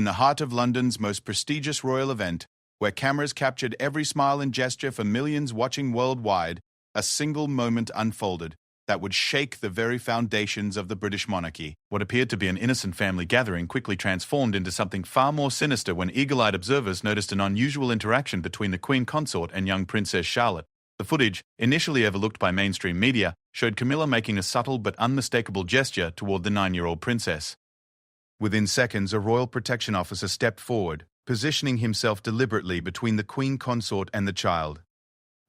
in the heart of London's most prestigious royal event, where cameras captured every smile and gesture for millions watching worldwide, a single moment unfolded that would shake the very foundations of the British monarchy. What appeared to be an innocent family gathering quickly transformed into something far more sinister when eagle-eyed observers noticed an unusual interaction between the Queen Consort and young Princess Charlotte. The footage, initially overlooked by mainstream media, showed Camilla making a subtle but unmistakable gesture toward the 9-year-old princess. Within seconds, a royal protection officer stepped forward, positioning himself deliberately between the Queen Consort and the child.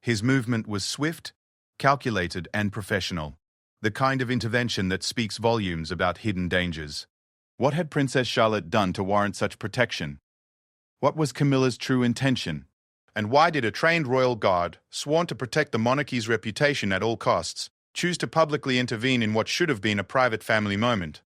His movement was swift, calculated, and professional, the kind of intervention that speaks volumes about hidden dangers. What had Princess Charlotte done to warrant such protection? What was Camilla's true intention? And why did a trained royal guard, sworn to protect the monarchy's reputation at all costs, choose to publicly intervene in what should have been a private family moment?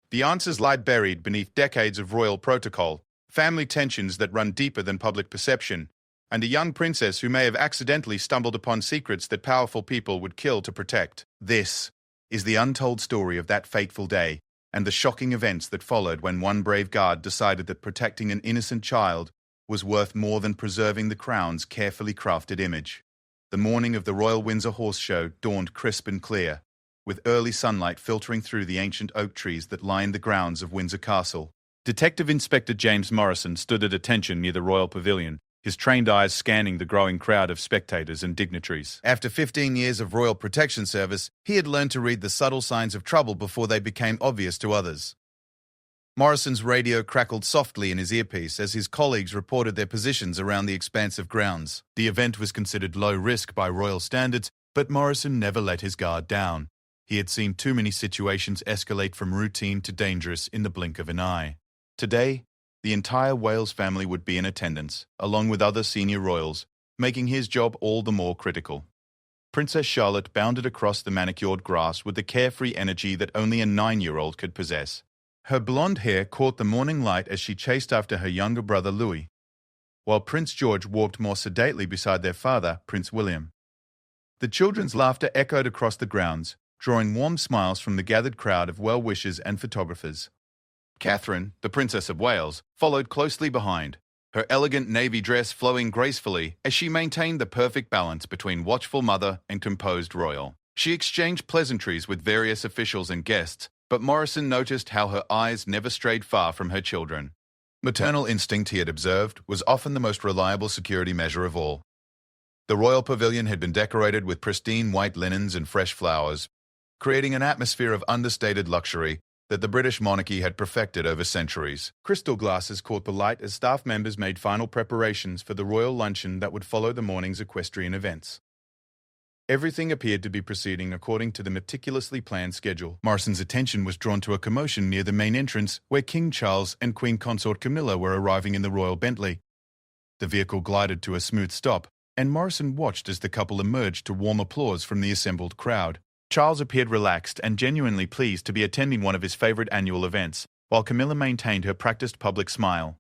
The answers lie buried beneath decades of royal protocol, family tensions that run deeper than public perception, and a young princess who may have accidentally stumbled upon secrets that powerful people would kill to protect. This is the untold story of that fateful day, and the shocking events that followed when one brave guard decided that protecting an innocent child was worth more than preserving the crown's carefully crafted image. The morning of the Royal Windsor Horse Show dawned crisp and clear, with early sunlight filtering through the ancient oak trees that lined the grounds of Windsor Castle. Detective Inspector James Morrison stood at attention near the Royal Pavilion, his trained eyes scanning the growing crowd of spectators and dignitaries. After 15 years of royal protection service, he had learned to read the subtle signs of trouble before they became obvious to others. Morrison's radio crackled softly in his earpiece as his colleagues reported their positions around the expansive grounds. The event was considered low risk by royal standards, but Morrison never let his guard down. He had seen too many situations escalate from routine to dangerous in the blink of an eye. Today, the entire Wales family would be in attendance, along with other senior royals, making his job all the more critical. Princess Charlotte bounded across the manicured grass with the carefree energy that only a 9-year-old could possess. Her blonde hair caught the morning light as she chased after her younger brother Louis, while Prince George walked more sedately beside their father, Prince William. The children's laughter echoed across the grounds, drawing warm smiles from the gathered crowd of well-wishers and photographers. Catherine, the Princess of Wales, followed closely behind, her elegant navy dress flowing gracefully as she maintained the perfect balance between watchful mother and composed royal. She exchanged pleasantries with various officials and guests, but Morrison noticed how her eyes never strayed far from her children. Maternal instinct, he had observed, was often the most reliable security measure of all. The royal pavilion had been decorated with pristine white linens and fresh flowers, creating an atmosphere of understated luxury that the British monarchy had perfected over centuries. Crystal glasses caught the light as staff members made final preparations for the royal luncheon that would follow the morning's equestrian events. Everything appeared to be proceeding according to the meticulously planned schedule. Morrison's attention was drawn to a commotion near the main entrance where King Charles and Queen Consort Camilla were arriving in the royal Bentley. The vehicle glided to a smooth stop, and Morrison watched as the couple emerged to warm applause from the assembled crowd. Charles appeared relaxed and genuinely pleased to be attending one of his favorite annual events, while Camilla maintained her practiced public smile.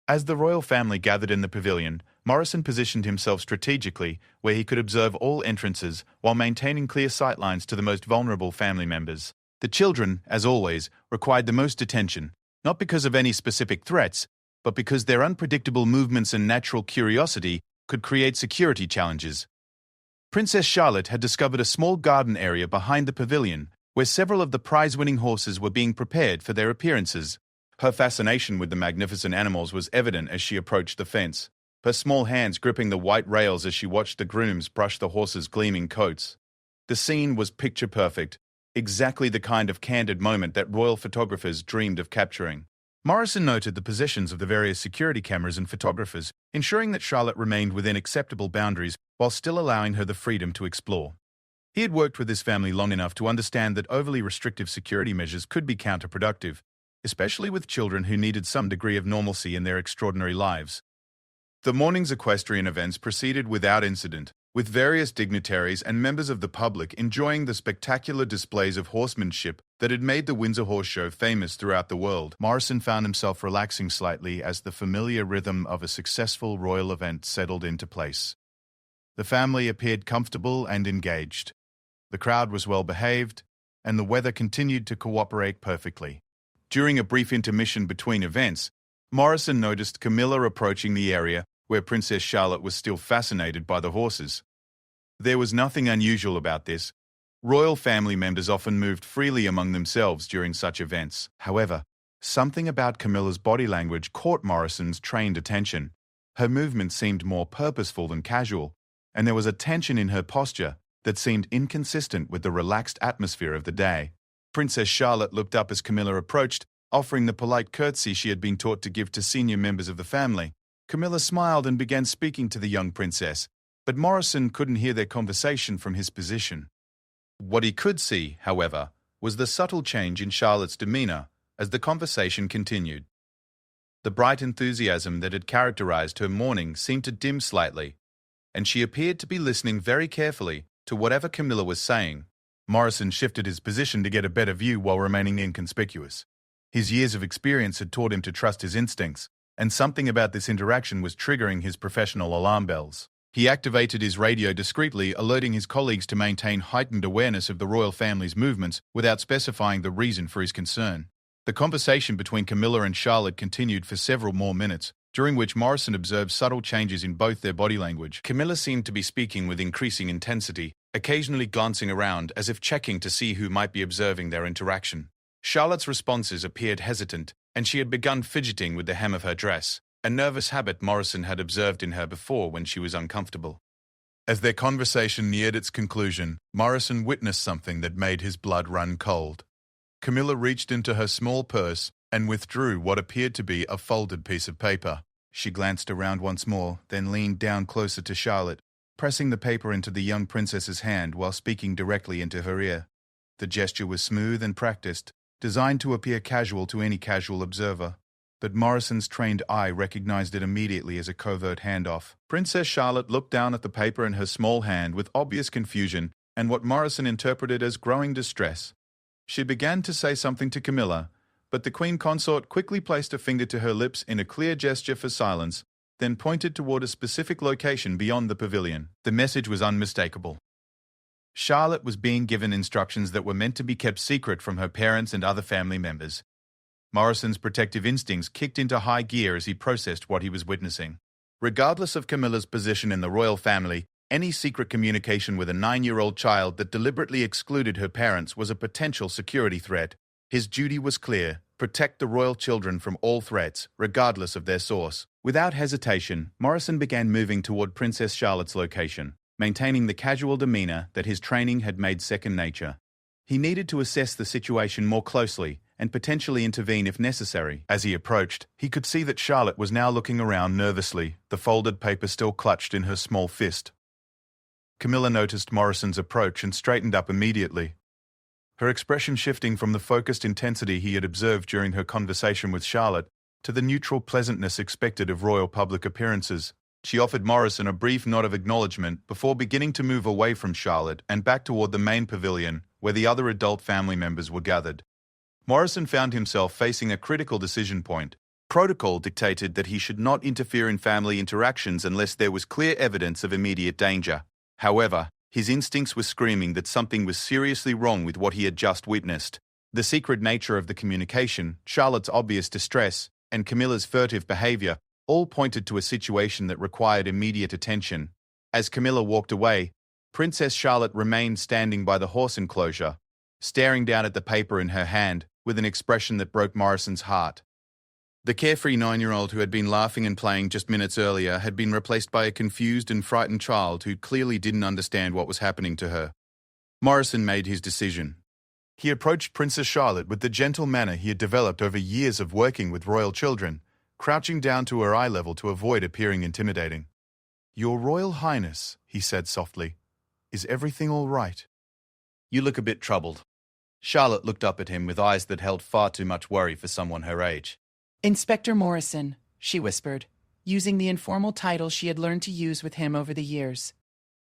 As the royal family gathered in the pavilion, Morrison positioned himself strategically where he could observe all entrances while maintaining clear sightlines to the most vulnerable family members. The children, as always, required the most attention, not because of any specific threats, but because their unpredictable movements and natural curiosity could create security challenges. Princess Charlotte had discovered a small garden area behind the pavilion where several of the prize-winning horses were being prepared for their appearances. Her fascination with the magnificent animals was evident as she approached the fence, her small hands gripping the white rails as she watched the grooms brush the horses' gleaming coats. The scene was picture-perfect, exactly the kind of candid moment that royal photographers dreamed of capturing. Morrison noted the positions of the various security cameras and photographers, ensuring that Charlotte remained within acceptable boundaries while still allowing her the freedom to explore. He had worked with his family long enough to understand that overly restrictive security measures could be counterproductive, especially with children who needed some degree of normalcy in their extraordinary lives. The morning's equestrian events proceeded without incident, with various dignitaries and members of the public enjoying the spectacular displays of horsemanship that had made the Windsor Horse Show famous throughout the world. Morrison found himself relaxing slightly as the familiar rhythm of a successful royal event settled into place. The family appeared comfortable and engaged. The crowd was well behaved, and the weather continued to cooperate perfectly. During a brief intermission between events, Morrison noticed Camilla approaching the area where Princess Charlotte was still fascinated by the horses. There was nothing unusual about this. Royal family members often moved freely among themselves during such events. However, something about Camilla's body language caught Morrison's trained attention. Her movements seemed more purposeful than casual, and there was a tension in her posture that seemed inconsistent with the relaxed atmosphere of the day. Princess Charlotte looked up as Camilla approached, offering the polite curtsy she had been taught to give to senior members of the family. Camilla smiled and began speaking to the young princess, but Morrison couldn't hear their conversation from his position. What he could see, however, was the subtle change in Charlotte's demeanor as the conversation continued. The bright enthusiasm that had characterized her morning seemed to dim slightly, and she appeared to be listening very carefully to whatever Camilla was saying. Morrison shifted his position to get a better view while remaining inconspicuous. His years of experience had taught him to trust his instincts, and something about this interaction was triggering his professional alarm bells. He activated his radio discreetly, alerting his colleagues to maintain heightened awareness of the royal family's movements without specifying the reason for his concern. The conversation between Camilla and Charlotte continued for several more minutes, during which Morrison observed subtle changes in both their body language. Camilla seemed to be speaking with increasing intensity, occasionally glancing around as if checking to see who might be observing their interaction. Charlotte's responses appeared hesitant, and she had begun fidgeting with the hem of her dress, a nervous habit Morrison had observed in her before when she was uncomfortable. As their conversation neared its conclusion, Morrison witnessed something that made his blood run cold. Camilla reached into her small purse and withdrew what appeared to be a folded piece of paper. She glanced around once more, then leaned down closer to Charlotte, pressing the paper into the young princess's hand while speaking directly into her ear. The gesture was smooth and practiced, designed to appear casual to any casual observer, but Morrison's trained eye recognized it immediately as a covert handoff. Princess Charlotte looked down at the paper in her small hand with obvious confusion and what Morrison interpreted as growing distress. She began to say something to Camilla, but the queen consort quickly placed a finger to her lips in a clear gesture for silence, then pointed toward a specific location beyond the pavilion. The message was unmistakable. Charlotte was being given instructions that were meant to be kept secret from her parents and other family members. Morrison's protective instincts kicked into high gear as he processed what he was witnessing. Regardless of Camilla's position in the royal family, any secret communication with a 9-year-old child that deliberately excluded her parents was a potential security threat. His duty was clear: protect the royal children from all threats, regardless of their source. Without hesitation, Morrison began moving toward Princess Charlotte's location, maintaining the casual demeanor that his training had made second nature. He needed to assess the situation more closely and potentially intervene if necessary. As he approached, he could see that Charlotte was now looking around nervously, the folded paper still clutched in her small fist. Camilla noticed Morrison's approach and straightened up immediately, her expression shifting from the focused intensity he had observed during her conversation with Charlotte to the neutral pleasantness expected of royal public appearances. She offered Morrison a brief nod of acknowledgement before beginning to move away from Charlotte and back toward the main pavilion where the other adult family members were gathered. Morrison found himself facing a critical decision point. Protocol dictated that he should not interfere in family interactions unless there was clear evidence of immediate danger. However, his instincts were screaming that something was seriously wrong with what he had just witnessed. The secret nature of the communication, Charlotte's obvious distress, and Camilla's furtive behavior all pointed to a situation that required immediate attention. As Camilla walked away, Princess Charlotte remained standing by the horse enclosure, staring down at the paper in her hand with an expression that broke Morrison's heart. The carefree 9-year-old who had been laughing and playing just minutes earlier had been replaced by a confused and frightened child who clearly didn't understand what was happening to her. Morrison made his decision. He approached Princess Charlotte with the gentle manner he had developed over years of working with royal children, crouching down to her eye level to avoid appearing intimidating. "Your Royal Highness," he said softly, "is everything all right?" "You look a bit troubled." Charlotte looked up at him with eyes that held far too much worry for someone her age. "Inspector Morrison," she whispered, using the informal title she had learned to use with him over the years.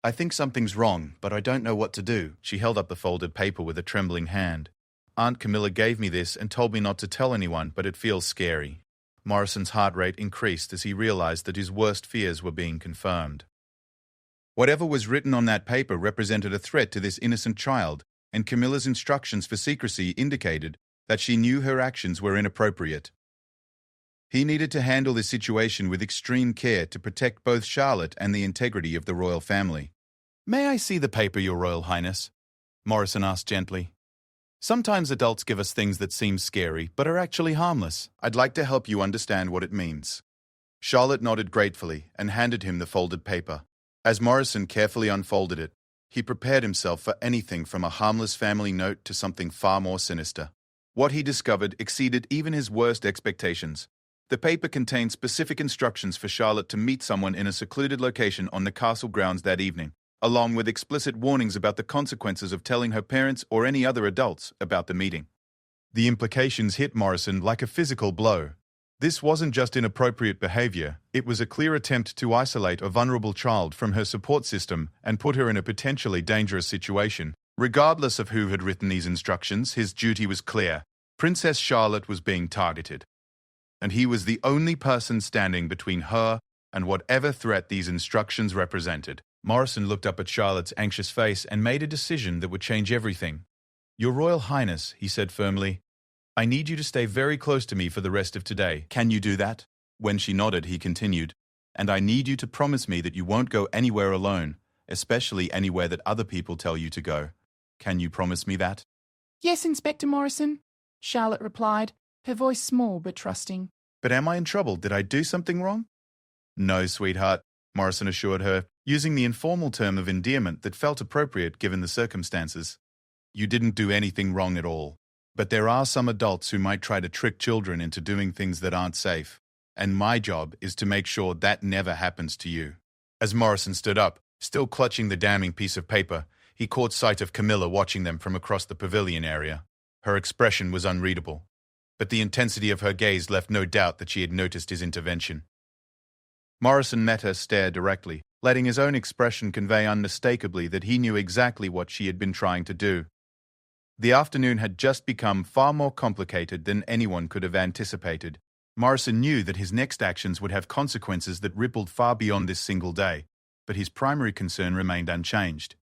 "I think something's wrong, but I don't know what to do." She held up the folded paper with a trembling hand. "Aunt Camilla gave me this and told me not to tell anyone, but it feels scary." Morrison's heart rate increased as he realized that his worst fears were being confirmed. Whatever was written on that paper represented a threat to this innocent child, and Camilla's instructions for secrecy indicated that she knew her actions were inappropriate. He needed to handle this situation with extreme care to protect both Charlotte and the integrity of the royal family. "May I see the paper, Your Royal Highness?" Morrison asked gently. "Sometimes adults give us things that seem scary, but are actually harmless. I'd like to help you understand what it means." Charlotte nodded gratefully and handed him the folded paper. As Morrison carefully unfolded it, he prepared himself for anything from a harmless family note to something far more sinister. What he discovered exceeded even his worst expectations. The paper contained specific instructions for Charlotte to meet someone in a secluded location on the castle grounds that evening, along with explicit warnings about the consequences of telling her parents or any other adults about the meeting. The implications hit Morrison like a physical blow. This wasn't just inappropriate behavior, it was a clear attempt to isolate a vulnerable child from her support system and put her in a potentially dangerous situation. Regardless of who had written these instructions, his duty was clear. Princess Charlotte was being targeted, and he was the only person standing between her and whatever threat these instructions represented. Morrison looked up at Charlotte's anxious face and made a decision that would change everything. "Your Royal Highness," he said firmly, "I need you to stay very close to me for the rest of today. Can you do that?" When she nodded, he continued, "And I need you to promise me that you won't go anywhere alone, especially anywhere that other people tell you to go. Can you promise me that?" "Yes, Inspector Morrison," Charlotte replied, her voice small but trusting. "But am I in trouble? Did I do something wrong?" "No, sweetheart," Morrison assured her, using the informal term of endearment that felt appropriate given the circumstances. "You didn't do anything wrong at all. But there are some adults who might try to trick children into doing things that aren't safe, and my job is to make sure that never happens to you." As Morrison stood up, still clutching the damning piece of paper, he caught sight of Camilla watching them from across the pavilion area. Her expression was unreadable, but the intensity of her gaze left no doubt that she had noticed his intervention. Morrison met her stare directly, letting his own expression convey unmistakably that he knew exactly what she had been trying to do. The afternoon had just become far more complicated than anyone could have anticipated. Morrison knew that his next actions would have consequences that rippled far beyond this single day, but his primary concern remained unchanged: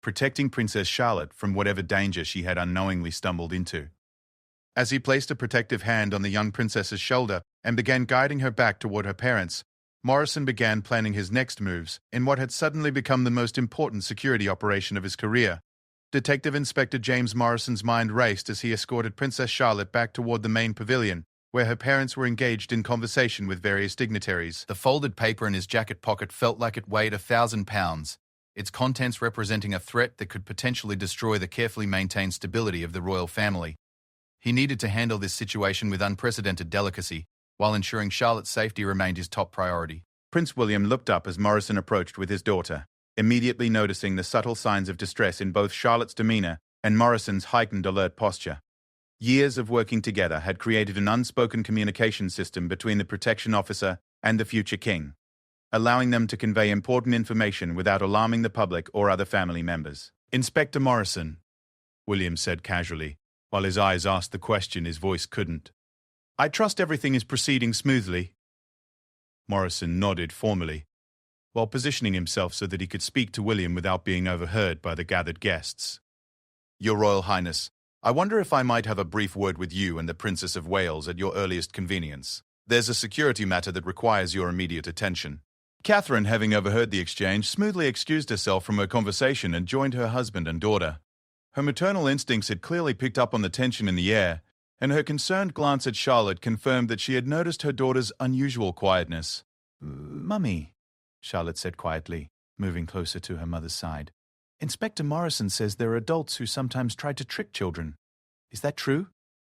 protecting Princess Charlotte from whatever danger she had unknowingly stumbled into. As he placed a protective hand on the young princess's shoulder and began guiding her back toward her parents, Morrison began planning his next moves in what had suddenly become the most important security operation of his career. Detective Inspector James Morrison's mind raced as he escorted Princess Charlotte back toward the main pavilion, where her parents were engaged in conversation with various dignitaries. The folded paper in his jacket pocket felt like it weighed 1,000 pounds, its contents representing a threat that could potentially destroy the carefully maintained stability of the royal family. He needed to handle this situation with unprecedented delicacy, while ensuring Charlotte's safety remained his top priority. Prince William looked up as Morrison approached with his daughter, immediately noticing the subtle signs of distress in both Charlotte's demeanor and Morrison's heightened alert posture. Years of working together had created an unspoken communication system between the protection officer and the future king, allowing them to convey important information without alarming the public or other family members. "Inspector Morrison," William said casually, while his eyes asked the question his voice couldn't. "I trust everything is proceeding smoothly." Morrison nodded formally, while positioning himself so that he could speak to William without being overheard by the gathered guests. "Your Royal Highness, I wonder if I might have a brief word with you and the Princess of Wales at your earliest convenience. There's a security matter that requires your immediate attention." Catherine, having overheard the exchange, smoothly excused herself from her conversation and joined her husband and daughter. Her maternal instincts had clearly picked up on the tension in the air, and her concerned glance at Charlotte confirmed that she had noticed her daughter's unusual quietness. "Mummy," Charlotte said quietly, moving closer to her mother's side, "Inspector Morrison says there are adults who sometimes try to trick children. Is that true?"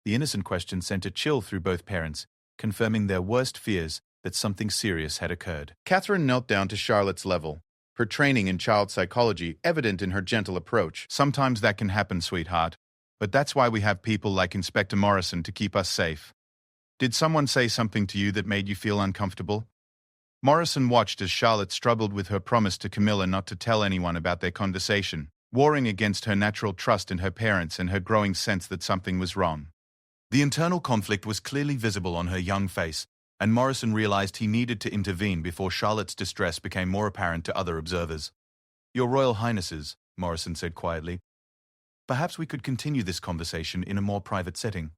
The innocent question sent a chill through both parents, confirming their worst fears that something serious had occurred. Catherine knelt down to Charlotte's level, her training in child psychology evident in her gentle approach. "Sometimes that can happen, sweetheart, but that's why we have people like Inspector Morrison to keep us safe. Did someone say something to you that made you feel uncomfortable?" Morrison watched as Charlotte struggled with her promise to Camilla not to tell anyone about their conversation, warring against her natural trust in her parents and her growing sense that something was wrong. The internal conflict was clearly visible on her young face, and Morrison realized he needed to intervene before Charlotte's distress became more apparent to other observers. "Your Royal Highnesses," Morrison said quietly, "perhaps we could continue this conversation in a more private setting."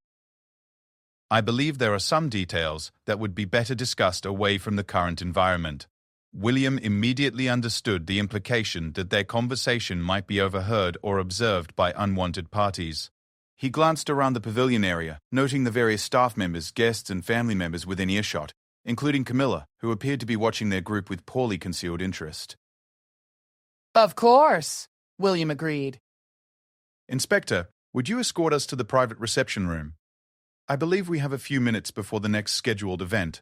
I believe there are some details that would be better discussed away from the current environment. William immediately understood the implication that their conversation might be overheard or observed by unwanted parties. He glanced around the pavilion area, noting the various staff members, guests, and family members within earshot, including Camilla, who appeared to be watching their group with poorly concealed interest. Of course, William agreed. Inspector, would you escort us to the private reception room? I believe we have a few minutes before the next scheduled event.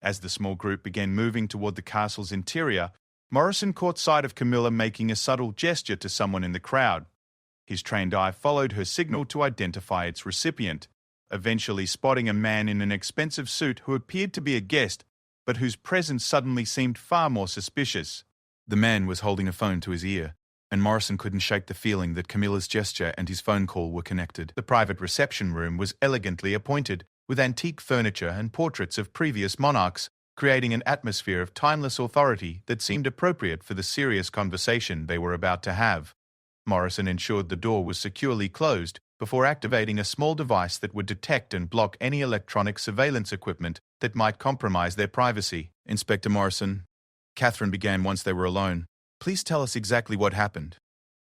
As the small group began moving toward the castle's interior, Morrison caught sight of Camilla making a subtle gesture to someone in the crowd. His trained eye followed her signal to identify its recipient, eventually spotting a man in an expensive suit who appeared to be a guest, but whose presence suddenly seemed far more suspicious. The man was holding a phone to his ear, and Morrison couldn't shake the feeling that Camilla's gesture and his phone call were connected. The private reception room was elegantly appointed, with antique furniture and portraits of previous monarchs, creating an atmosphere of timeless authority that seemed appropriate for the serious conversation they were about to have. Morrison ensured the door was securely closed before activating a small device that would detect and block any electronic surveillance equipment that might compromise their privacy. Inspector Morrison, Catherine began once they were alone. Please tell us exactly what happened.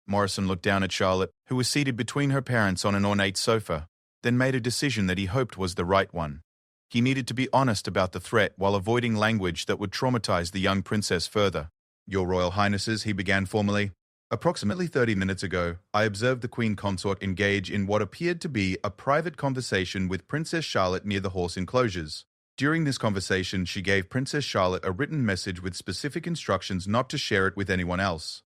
Morrison looked down at Charlotte, who was seated between her parents on an ornate sofa, then made a decision that he hoped was the right one. He needed to be honest about the threat while avoiding language that would traumatize the young princess further. Your Royal Highnesses, he began formally. Approximately 30 minutes ago, I observed the Queen Consort engage in what appeared to be a private conversation with Princess Charlotte near the horse enclosures. During this conversation, she gave Princess Charlotte a written message with specific instructions not to share it with anyone else.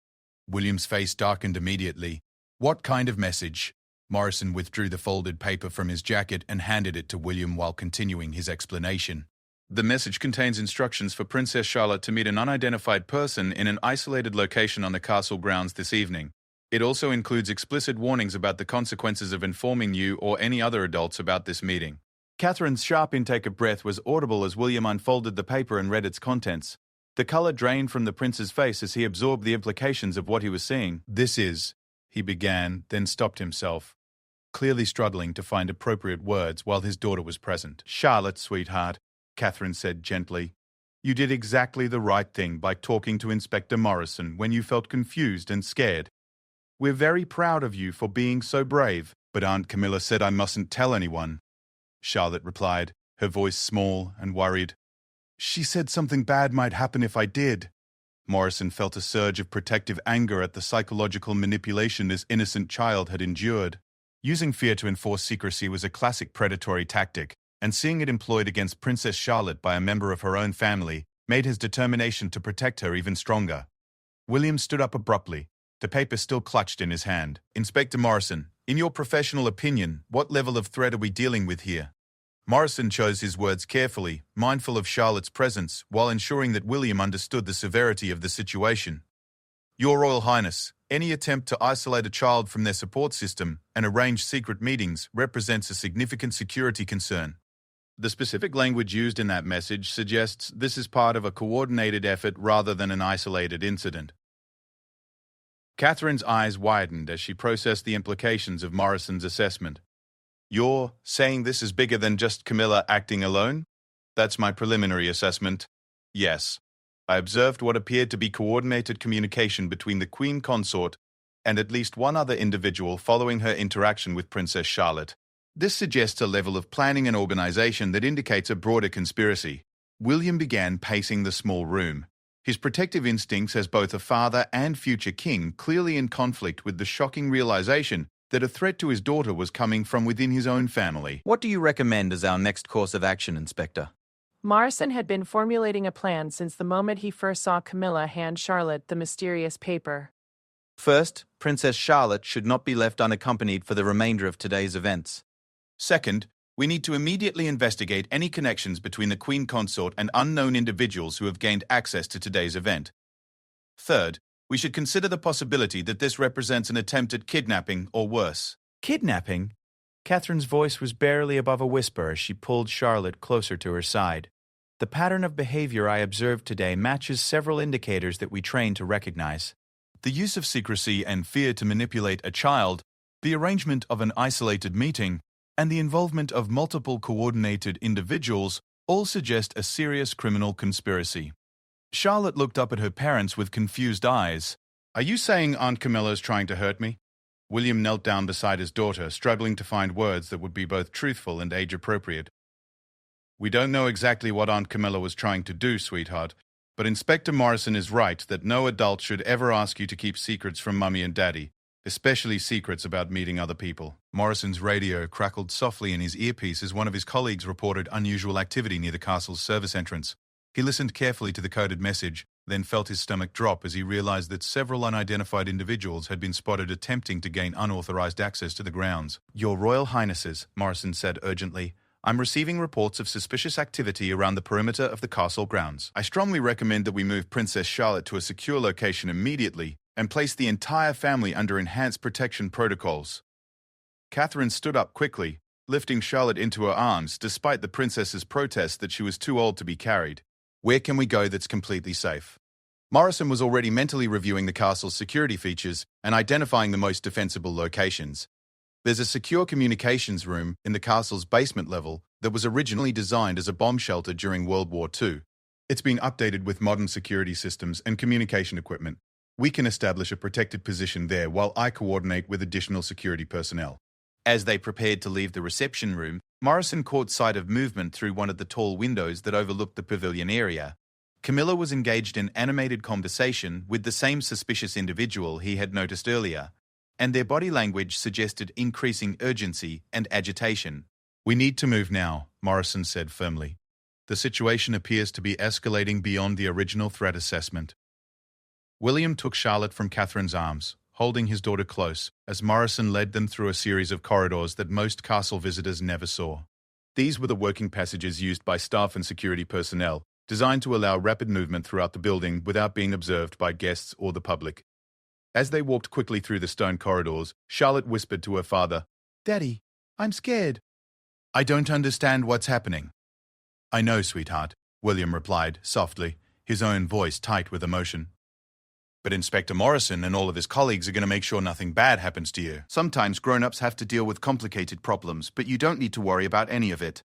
William's face darkened immediately. What kind of message? Morrison withdrew the folded paper from his jacket and handed it to William while continuing his explanation. The message contains instructions for Princess Charlotte to meet an unidentified person in an isolated location on the castle grounds this evening. It also includes explicit warnings about the consequences of informing you or any other adults about this meeting. Catherine's sharp intake of breath was audible as William unfolded the paper and read its contents. The color drained from the prince's face as he absorbed the implications of what he was seeing. This is, he began, then stopped himself, clearly struggling to find appropriate words while his daughter was present. Charlotte, sweetheart, Catherine said gently, you did exactly the right thing by talking to Inspector Morrison when you felt confused and scared. We're very proud of you for being so brave. But Aunt Camilla said I mustn't tell anyone, Charlotte replied, her voice small and worried. She said something bad might happen if I did. Morrison felt a surge of protective anger at the psychological manipulation this innocent child had endured. Using fear to enforce secrecy was a classic predatory tactic, and seeing it employed against Princess Charlotte by a member of her own family made his determination to protect her even stronger. William stood up abruptly, the paper still clutched in his hand. Inspector Morrison, in your professional opinion, what level of threat are we dealing with here? Morrison chose his words carefully, mindful of Charlotte's presence, while ensuring that William understood the severity of the situation. Your Royal Highness, any attempt to isolate a child from their support system and arrange secret meetings represents a significant security concern. The specific language used in that message suggests this is part of a coordinated effort rather than an isolated incident. Catherine's eyes widened as she processed the implications of Morrison's assessment. You're saying this is bigger than just Camilla acting alone? That's my preliminary assessment. Yes. I observed what appeared to be coordinated communication between the Queen Consort and at least one other individual following her interaction with Princess Charlotte. This suggests a level of planning and organization that indicates a broader conspiracy. William began pacing the small room, his protective instincts as both a father and future king clearly in conflict with the shocking realization that a threat to his daughter was coming from within his own family. What do you recommend as our next course of action, Inspector? Morrison had been formulating a plan since the moment he first saw Camilla hand Charlotte the mysterious paper. First, Princess Charlotte should not be left unaccompanied for the remainder of today's events. Second, we need to immediately investigate any connections between the Queen Consort and unknown individuals who have gained access to today's event. Third, we should consider the possibility that this represents an attempt at kidnapping or worse. Kidnapping? Catherine's voice was barely above a whisper as she pulled Charlotte closer to her side. The pattern of behavior I observed today matches several indicators that we train to recognize. The use of secrecy and fear to manipulate a child, the arrangement of an isolated meeting, and the involvement of multiple coordinated individuals all suggest a serious criminal conspiracy. Charlotte looked up at her parents with confused eyes. "Are you saying Aunt Camilla is trying to hurt me?" William knelt down beside his daughter, struggling to find words that would be both truthful and age-appropriate. "We don't know exactly what Aunt Camilla was trying to do, sweetheart, but Inspector Morrison is right that no adult should ever ask you to keep secrets from Mummy and Daddy, especially secrets about meeting other people." Morrison's radio crackled softly in his earpiece as one of his colleagues reported unusual activity near the castle's service entrance. He listened carefully to the coded message, then felt his stomach drop as he realized that several unidentified individuals had been spotted attempting to gain unauthorized access to the grounds. "Your Royal Highnesses," Morrison said urgently, "I'm receiving reports of suspicious activity around the perimeter of the castle grounds. I strongly recommend that we move Princess Charlotte to a secure location immediately and place the entire family under enhanced protection protocols." Catherine stood up quickly, lifting Charlotte into her arms despite the princess's protest that she was too old to be carried. "Where can we go that's completely safe?" Morrison was already mentally reviewing the castle's security features and identifying the most defensible locations. There's a secure communications room in the castle's basement level that was originally designed as a bomb shelter during World War II. It's been updated with modern security systems and communication equipment. We can establish a protected position there while I coordinate with additional security personnel. As they prepared to leave the reception room, Morrison caught sight of movement through one of the tall windows that overlooked the pavilion area. Camilla was engaged in animated conversation with the same suspicious individual he had noticed earlier, and their body language suggested increasing urgency and agitation. "We need to move now," Morrison said firmly. "The situation appears to be escalating beyond the original threat assessment." William took Charlotte from Catherine's arms, holding his daughter close, as Morrison led them through a series of corridors that most castle visitors never saw. These were the working passages used by staff and security personnel, designed to allow rapid movement throughout the building without being observed by guests or the public. As they walked quickly through the stone corridors, Charlotte whispered to her father, "Daddy, I'm scared." "I don't understand what's happening." "I know, sweetheart," William replied softly, his own voice tight with emotion. "But Inspector Morrison and all of his colleagues are going to make sure nothing bad happens to you. Sometimes grown-ups have to deal with complicated problems, but you don't need to worry about any of it."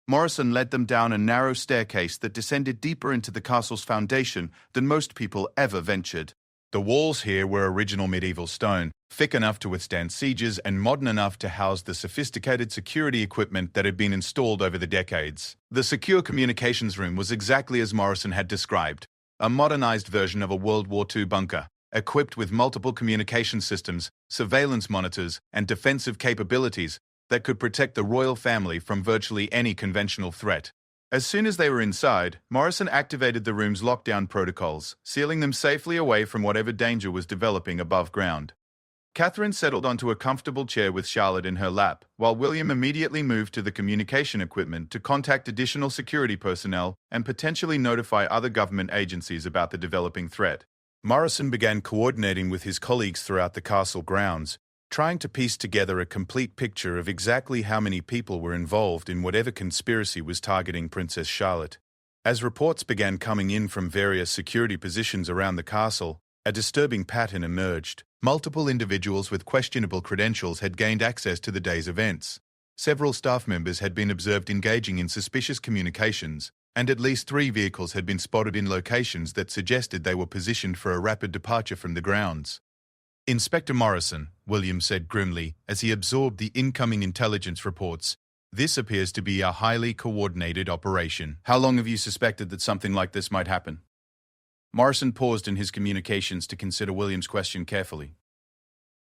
Morrison led them down a narrow staircase that descended deeper into the castle's foundation than most people ever ventured. The walls here were original medieval stone, thick enough to withstand sieges and modern enough to house the sophisticated security equipment that had been installed over the decades. The secure communications room was exactly as Morrison had described, a modernized version of a World War II bunker, equipped with multiple communication systems, surveillance monitors, and defensive capabilities that could protect the royal family from virtually any conventional threat. As soon as they were inside, Morrison activated the room's lockdown protocols, sealing them safely away from whatever danger was developing above ground. Catherine settled onto a comfortable chair with Charlotte in her lap, while William immediately moved to the communication equipment to contact additional security personnel and potentially notify other government agencies about the developing threat. Morrison began coordinating with his colleagues throughout the castle grounds, trying to piece together a complete picture of exactly how many people were involved in whatever conspiracy was targeting Princess Charlotte. As reports began coming in from various security positions around the castle, a disturbing pattern emerged. Multiple individuals with questionable credentials had gained access to the day's events. Several staff members had been observed engaging in suspicious communications, and at least 3 vehicles had been spotted in locations that suggested they were positioned for a rapid departure from the grounds. "Inspector Morrison," William said grimly as he absorbed the incoming intelligence reports, "this appears to be a highly coordinated operation. How long have you suspected that something like this might happen?" Morrison paused in his communications to consider William's question carefully.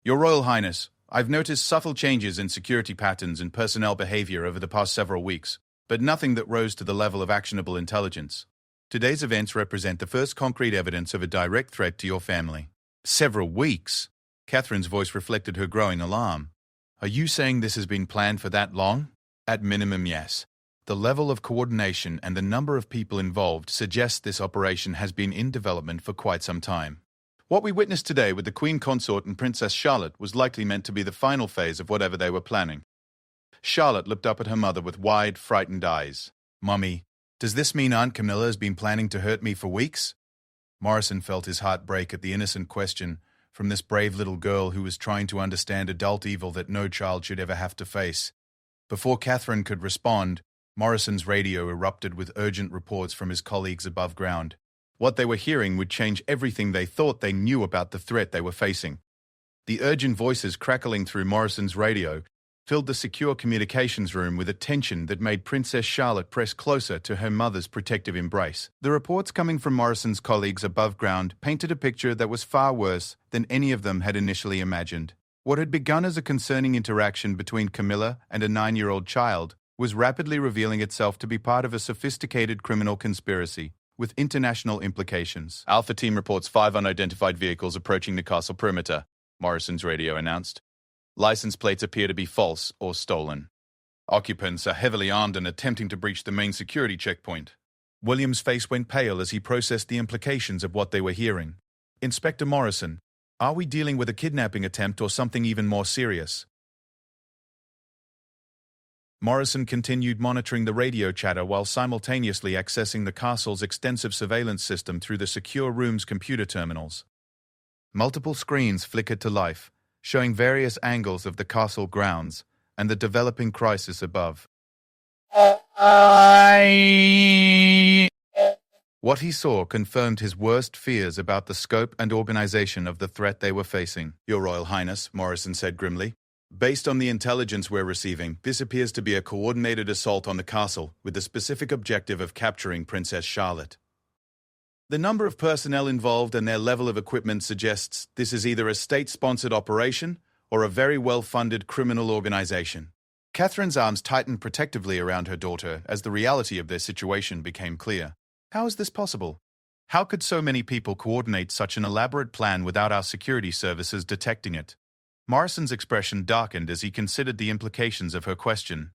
"Your Royal Highness, I've noticed subtle changes in security patterns and personnel behavior over the past several weeks, but nothing that rose to the level of actionable intelligence. Today's events represent the first concrete evidence of a direct threat to your family." "Several weeks?" Catherine's voice reflected her growing alarm. "Are you saying this has been planned for that long?" "At minimum, yes. The level of coordination and the number of people involved suggests this operation has been in development for quite some time. What we witnessed today with the Queen Consort and Princess Charlotte was likely meant to be the final phase of whatever they were planning." Charlotte looked up at her mother with wide, frightened eyes. "Mummy, does this mean Aunt Camilla has been planning to hurt me for weeks?" Morrison felt his heart break at the innocent question from this brave little girl who was trying to understand adult evil that no child should ever have to face. Before Catherine could respond, Morrison's radio erupted with urgent reports from his colleagues above ground. What they were hearing would change everything they thought they knew about the threat they were facing. The urgent voices crackling through Morrison's radio filled the secure communications room with a tension that made Princess Charlotte press closer to her mother's protective embrace. The reports coming from Morrison's colleagues above ground painted a picture that was far worse than any of them had initially imagined. What had begun as a concerning interaction between Camilla and a 9-year-old child was rapidly revealing itself to be part of a sophisticated criminal conspiracy with international implications. Alpha Team reports 5 unidentified vehicles approaching the castle perimeter, Morrison's radio announced. License plates appear to be false or stolen. Occupants are heavily armed and attempting to breach the main security checkpoint. William's face went pale as he processed the implications of what they were hearing. Inspector Morrison, are we dealing with a kidnapping attempt or something even more serious? Morrison continued monitoring the radio chatter while simultaneously accessing the castle's extensive surveillance system through the secure room's computer terminals. Multiple screens flickered to life, showing various angles of the castle grounds and the developing crisis above. What he saw confirmed his worst fears about the scope and organization of the threat they were facing. Your Royal Highness, Morrison said grimly. Based on the intelligence we're receiving, this appears to be a coordinated assault on the castle with the specific objective of capturing Princess Charlotte. The number of personnel involved and their level of equipment suggests this is either a state-sponsored operation or a very well-funded criminal organization. Catherine's arms tightened protectively around her daughter as the reality of their situation became clear. How is this possible? How could so many people coordinate such an elaborate plan without our security services detecting it? Morrison's expression darkened as he considered the implications of her question.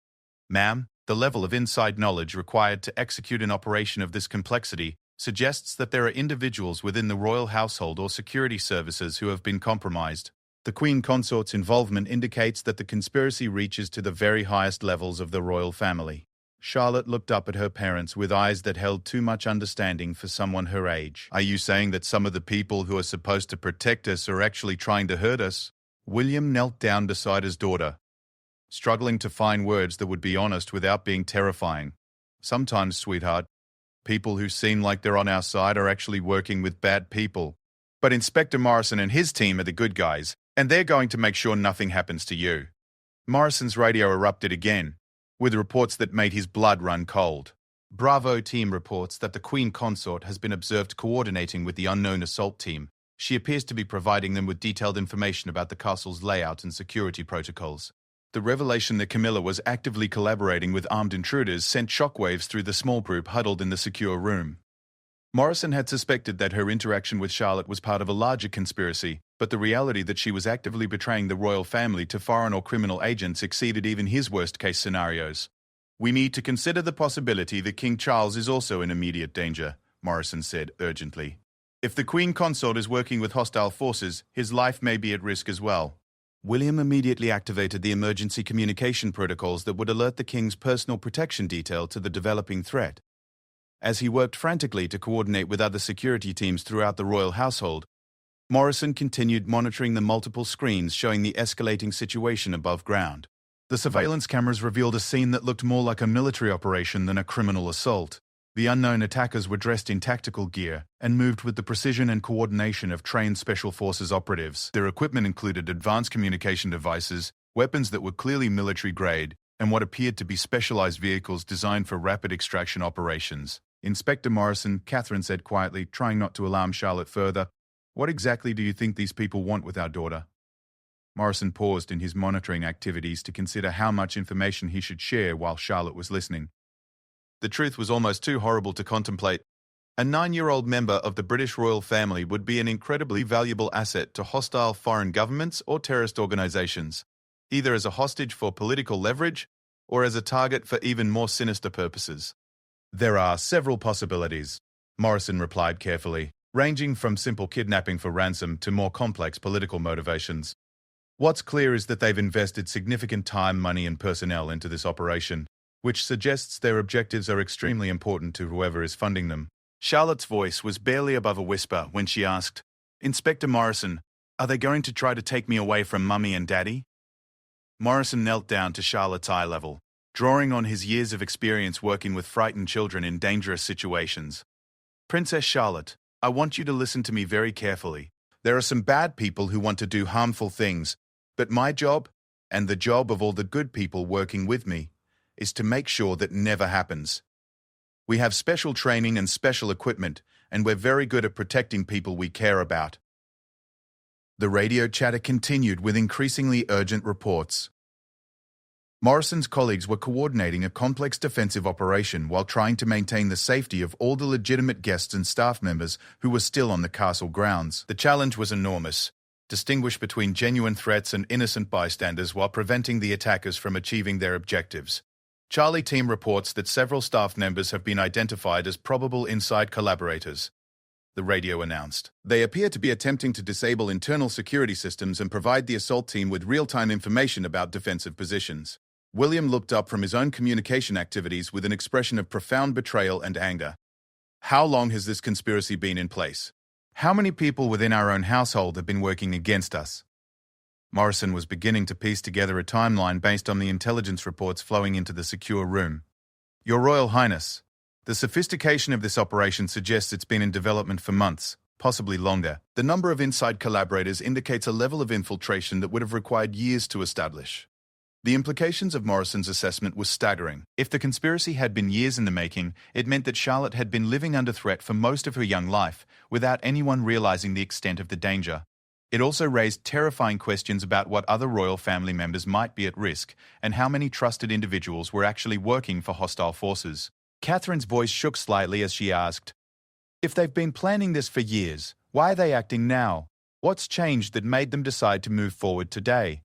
Ma'am, the level of inside knowledge required to execute an operation of this complexity suggests that there are individuals within the royal household or security services who have been compromised. The Queen Consort's involvement indicates that the conspiracy reaches to the very highest levels of the royal family. Charlotte looked up at her parents with eyes that held too much understanding for someone her age. Are you saying that some of the people who are supposed to protect us are actually trying to hurt us? William knelt down beside his daughter, struggling to find words that would be honest without being terrifying. Sometimes, sweetheart, people who seem like they're on our side are actually working with bad people. But Inspector Morrison and his team are the good guys, and they're going to make sure nothing happens to you. Morrison's radio erupted again, with reports that made his blood run cold. Bravo team reports that the Queen Consort has been observed coordinating with the unknown assault team. She appears to be providing them with detailed information about the castle's layout and security protocols. The revelation that Camilla was actively collaborating with armed intruders sent shockwaves through the small group huddled in the secure room. Morrison had suspected that her interaction with Charlotte was part of a larger conspiracy, but the reality that she was actively betraying the royal family to foreign or criminal agents exceeded even his worst-case scenarios. We need to consider the possibility that King Charles is also in immediate danger, Morrison said urgently. If the Queen Consort is working with hostile forces, his life may be at risk as well. William immediately activated the emergency communication protocols that would alert the king's personal protection detail to the developing threat. As he worked frantically to coordinate with other security teams throughout the royal household, Morrison continued monitoring the multiple screens showing the escalating situation above ground. The surveillance cameras revealed a scene that looked more like a military operation than a criminal assault. The unknown attackers were dressed in tactical gear and moved with the precision and coordination of trained special forces operatives. Their equipment included advanced communication devices, weapons that were clearly military-grade, and what appeared to be specialized vehicles designed for rapid extraction operations. Inspector Morrison, Catherine said quietly, trying not to alarm Charlotte further, "What exactly do you think these people want with our daughter?" Morrison paused in his monitoring activities to consider how much information he should share while Charlotte was listening. The truth was almost too horrible to contemplate. A 9-year-old member of the British royal family would be an incredibly valuable asset to hostile foreign governments or terrorist organizations, either as a hostage for political leverage or as a target for even more sinister purposes. "There are several possibilities," Morrison replied carefully, ranging from simple kidnapping for ransom to more complex political motivations. What's clear is that they've invested significant time, money, and personnel into this operation, which suggests their objectives are extremely important to whoever is funding them. Charlotte's voice was barely above a whisper when she asked, "Inspector Morrison, are they going to try to take me away from Mummy and Daddy?" Morrison knelt down to Charlotte's eye level, drawing on his years of experience working with frightened children in dangerous situations. Princess Charlotte, I want you to listen to me very carefully. There are some bad people who want to do harmful things, but my job, and the job of all the good people working with me, is to make sure that never happens. We have special training and special equipment, and we're very good at protecting people we care about. The radio chatter continued with increasingly urgent reports. Morrison's colleagues were coordinating a complex defensive operation while trying to maintain the safety of all the legitimate guests and staff members who were still on the castle grounds. The challenge was enormous: distinguish between genuine threats and innocent bystanders while preventing the attackers from achieving their objectives. Charlie team reports that several staff members have been identified as probable inside collaborators, the radio announced. They appear to be attempting to disable internal security systems and provide the assault team with real-time information about defensive positions. William looked up from his own communication activities with an expression of profound betrayal and anger. How long has this conspiracy been in place? How many people within our own household have been working against us? Morrison was beginning to piece together a timeline based on the intelligence reports flowing into the secure room. Your Royal Highness, the sophistication of this operation suggests it's been in development for months, possibly longer. The number of inside collaborators indicates a level of infiltration that would have required years to establish. The implications of Morrison's assessment were staggering. If the conspiracy had been years in the making, it meant that Charlotte had been living under threat for most of her young life, without anyone realizing the extent of the danger. It also raised terrifying questions about what other royal family members might be at risk, and how many trusted individuals were actually working for hostile forces. Catherine's voice shook slightly as she asked, "If they've been planning this for years, why are they acting now? What's changed that made them decide to move forward today?"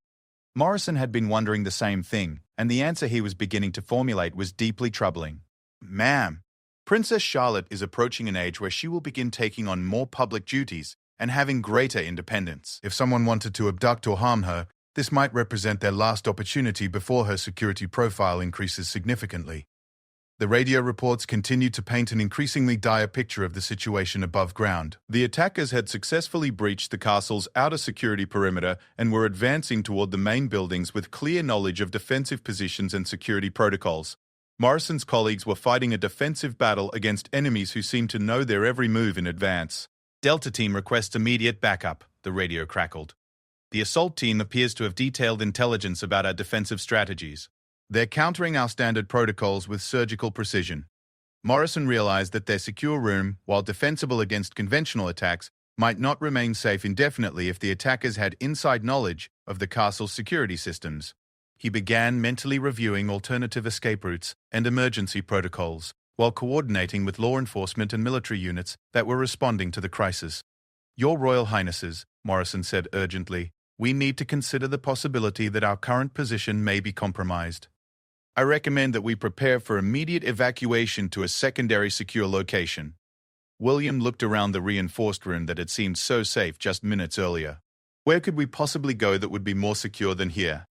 Morrison had been wondering the same thing, and the answer he was beginning to formulate was deeply troubling. "Ma'am, Princess Charlotte is approaching an age where she will begin taking on more public duties and having greater independence. If someone wanted to abduct or harm her, this might represent their last opportunity before her security profile increases significantly." The radio reports continued to paint an increasingly dire picture of the situation above ground. The attackers had successfully breached the castle's outer security perimeter and were advancing toward the main buildings with clear knowledge of defensive positions and security protocols. Morrison's colleagues were fighting a defensive battle against enemies who seemed to know their every move in advance. "Delta Team requests immediate backup," the radio crackled. "The assault team appears to have detailed intelligence about our defensive strategies. They're countering our standard protocols with surgical precision." Morrison realized that their secure room, while defensible against conventional attacks, might not remain safe indefinitely if the attackers had inside knowledge of the castle's security systems. He began mentally reviewing alternative escape routes and emergency protocols, while coordinating with law enforcement and military units that were responding to the crisis. "Your Royal Highnesses," Morrison said urgently, "we need to consider the possibility that our current position may be compromised. I recommend that we prepare for immediate evacuation to a secondary secure location." William looked around the reinforced room that had seemed so safe just minutes earlier. Where could we possibly go that would be more secure than here?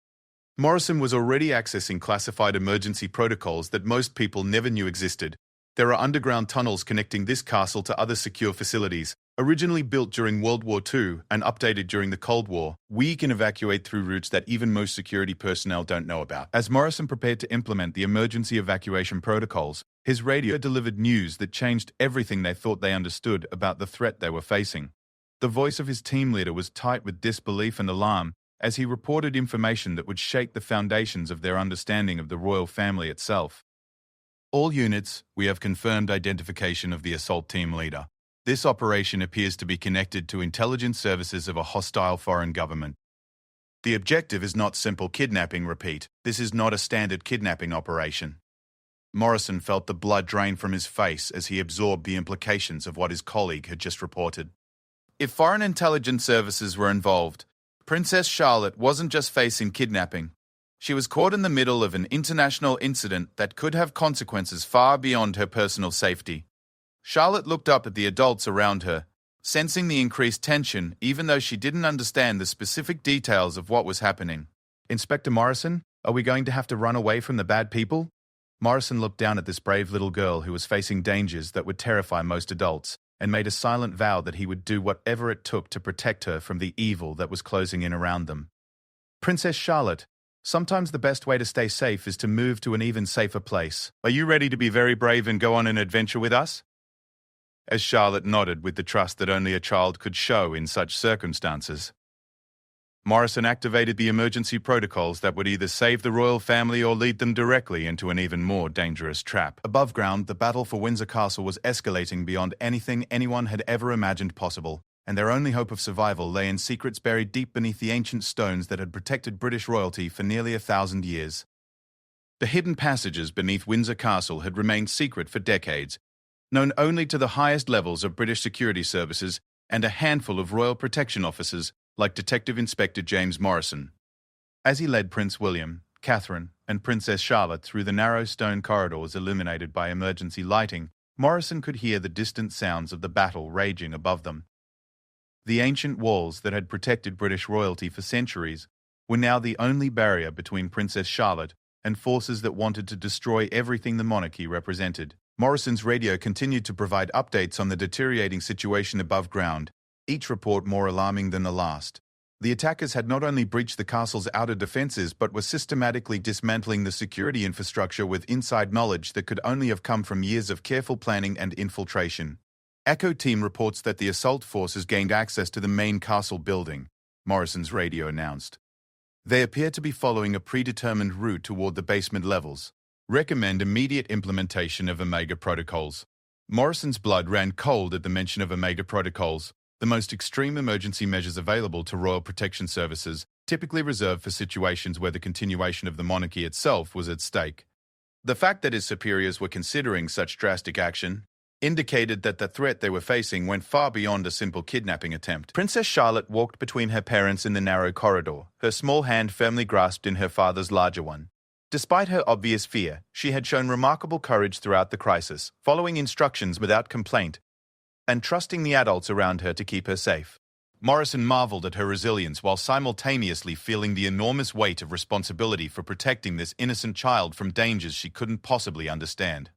Morrison was already accessing classified emergency protocols that most people never knew existed. There are underground tunnels connecting this castle to other secure facilities, originally built during World War II and updated during the Cold War. We can evacuate through routes that even most security personnel don't know about. As Morrison prepared to implement the emergency evacuation protocols, his radio delivered news that changed everything they thought they understood about the threat they were facing. The voice of his team leader was tight with disbelief and alarm as he reported information that would shake the foundations of their understanding of the royal family itself. "All units, we have confirmed identification of the assault team leader. This operation appears to be connected to intelligence services of a hostile foreign government. The objective is not simple kidnapping, repeat. This is not a standard kidnapping operation." Morrison felt the blood drain from his face as he absorbed the implications of what his colleague had just reported. If foreign intelligence services were involved, Princess Charlotte wasn't just facing kidnapping. She was caught in the middle of an international incident that could have consequences far beyond her personal safety. Charlotte looked up at the adults around her, sensing the increased tension even though she didn't understand the specific details of what was happening. "Inspector Morrison, are we going to have to run away from the bad people?" Morrison looked down at this brave little girl who was facing dangers that would terrify most adults, and made a silent vow that he would do whatever it took to protect her from the evil that was closing in around them. "Princess Charlotte, Sometimes the best way to stay safe is to move to an even safer place. Are you ready to be very brave and go on an adventure with us? As Charlotte nodded with the trust that only a child could show in such circumstances, Morrison activated the emergency protocols that would either save the royal family or lead them directly into an even more dangerous trap. Above ground, the battle for Windsor Castle was escalating beyond anything anyone had ever imagined possible, and their only hope of survival lay in secrets buried deep beneath the ancient stones that had protected British royalty for nearly 1,000 years. The hidden passages beneath Windsor Castle had remained secret for decades, known only to the highest levels of British security services and a handful of royal protection officers like Detective Inspector James Morrison. As he led Prince William, Catherine, and Princess Charlotte through the narrow stone corridors illuminated by emergency lighting, Morrison could hear the distant sounds of the battle raging above them. The ancient walls that had protected British royalty for centuries were now the only barrier between Princess Charlotte and forces that wanted to destroy everything the monarchy represented. Morrison's radio continued to provide updates on the deteriorating situation above ground, each report more alarming than the last. The attackers had not only breached the castle's outer defenses but were systematically dismantling the security infrastructure with inside knowledge that could only have come from years of careful planning and infiltration. Echo Team reports that the assault forces gained access to the main castle building, Morrison's radio announced. They appear to be following a predetermined route toward the basement levels. Recommend immediate implementation of Omega protocols. Morrison's blood ran cold at the mention of Omega protocols, the most extreme emergency measures available to royal protection services, typically reserved for situations where the continuation of the monarchy itself was at stake. The fact that his superiors were considering such drastic action indicated that the threat they were facing went far beyond a simple kidnapping attempt. Princess Charlotte walked between her parents in the narrow corridor, her small hand firmly grasped in her father's larger one. Despite her obvious fear, she had shown remarkable courage throughout the crisis, following instructions without complaint and trusting the adults around her to keep her safe. Morrison marveled at her resilience while simultaneously feeling the enormous weight of responsibility for protecting this innocent child from dangers she couldn't possibly understand.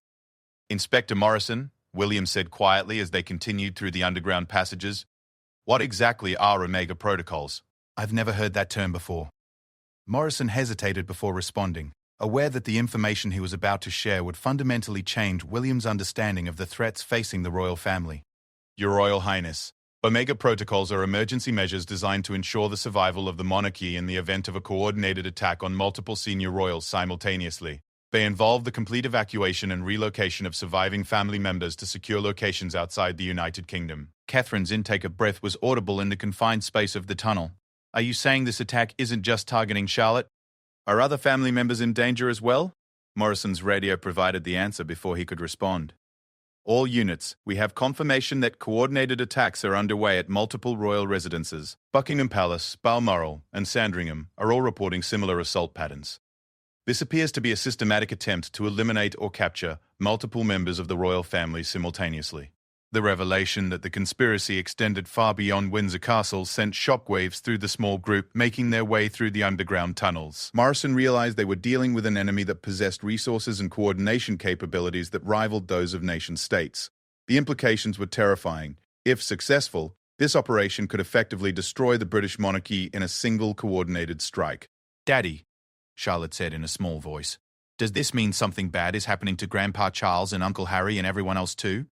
Inspector Morrison, William said quietly as they continued through the underground passages, what exactly are Omega protocols? I've never heard that term before. Morrison hesitated before responding, aware that the information he was about to share would fundamentally change William's understanding of the threats facing the royal family. Your Royal Highness, Omega protocols are emergency measures designed to ensure the survival of the monarchy in the event of a coordinated attack on multiple senior royals simultaneously. They involve the complete evacuation and relocation of surviving family members to secure locations outside the United Kingdom. Catherine's intake of breath was audible in the confined space of the tunnel. Are you saying this attack isn't just targeting Charlotte? Are other family members in danger as well? Morrison's radio provided the answer before he could respond. All units, we have confirmation that coordinated attacks are underway at multiple royal residences. Buckingham Palace, Balmoral, and Sandringham are all reporting similar assault patterns. This appears to be a systematic attempt to eliminate or capture multiple members of the royal family simultaneously. The revelation that the conspiracy extended far beyond Windsor Castle sent shockwaves through the small group making their way through the underground tunnels. Morrison realized they were dealing with an enemy that possessed resources and coordination capabilities that rivaled those of nation-states. The implications were terrifying. If successful, this operation could effectively destroy the British monarchy in a single coordinated strike. Daddy, Charlotte said in a small voice, does this mean something bad is happening to Grandpa Charles and Uncle Harry and everyone else too?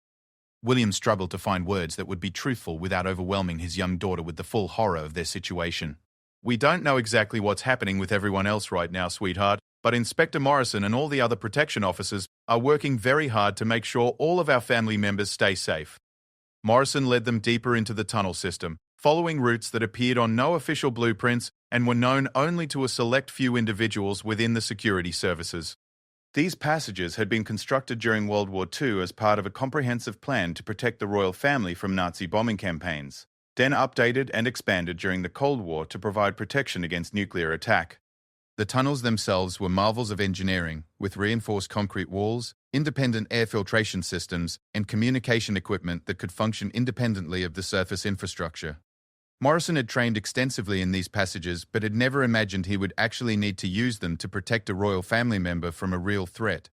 William struggled to find words that would be truthful without overwhelming his young daughter with the full horror of their situation. We don't know exactly what's happening with everyone else right now, sweetheart, but Inspector Morrison and all the other protection officers are working very hard to make sure all of our family members stay safe. Morrison led them deeper into the tunnel system, following routes that appeared on no official blueprints and were known only to a select few individuals within the security services. These passages had been constructed during World War II as part of a comprehensive plan to protect the royal family from Nazi bombing campaigns, then updated and expanded during the Cold War to provide protection against nuclear attack. The tunnels themselves were marvels of engineering, with reinforced concrete walls, independent air filtration systems, and communication equipment that could function independently of the surface infrastructure. Morrison had trained extensively in these passages, but had never imagined he would actually need to use them to protect a royal family member from a real threat.